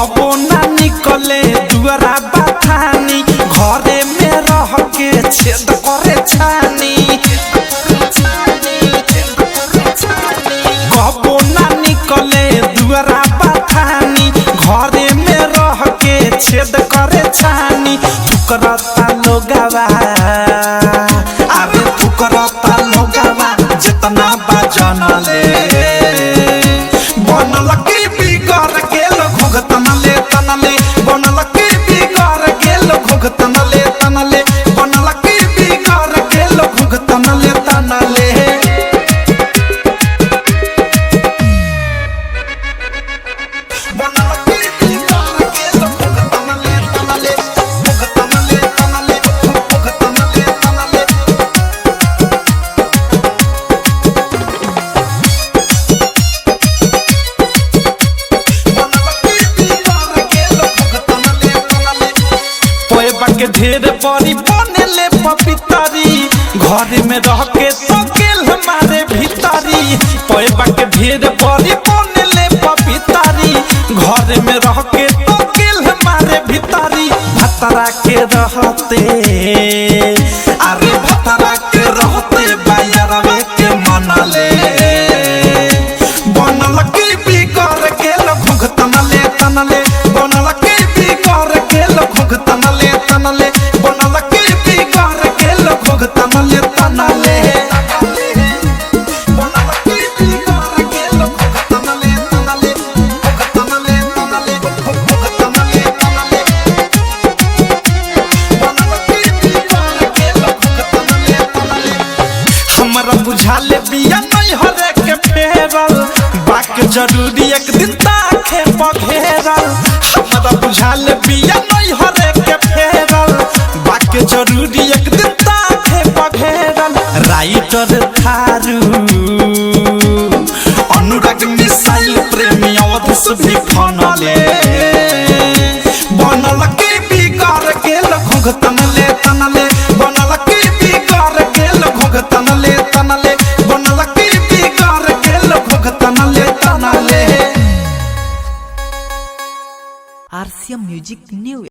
कबो ना निकले दुआरा बथानी घरे में रह के छेद करे छानी कबो ना निकले दुआरा बथानी घरे में रह के छेद करे छानी फुकरता लोगवा अरे फुकरता लोगवा जितना बजन ले बनल की बिगड़ गेल घुघतनले तनले बनल की बिगड़ गेल घुघतनले तनले बनल की बिगड़ गेल घुघतनले तनले के ढेर बड़ी बनेले पपितरी घर में रह के तो गेल हमारे भीतरी पैबा के ढेर बड़ी बनेले पपितरी घर में रह के तो गेल हमारे भीतरी भतरा के रहते अरे भतरा के रहते बायरवे के मनले बनल की बिगड़ गेल घुघतनले तनले बनल की बिगड़ गेल घुघतनले तनले बनल की बिगड़ गेल घुघतनले तनले बनल की बिगड़ गेल घुघतनले तनले घुघतनले तनले घुघतनले तनले बनल की बिगड़ गेल घुघतनले तनले हमरा बुझाले बिया नहीं हरे के फेरल बाकी जरूरी एक दिन ताखे पघेरल हमरा बुझाले बिया नहीं हरे के फेरल बाकी जरूरी एक दिन ताखे पघेरल राइटर थारू अनुराग मिसाइल प्रेमी अवधेश भी फनले बनल की बिगड़ गेल घुघतनले तनले बनल की बिगड़ गेल घुघतनले तनले बनल की बिगड़ गेल घुघतनले तनले RCM Music New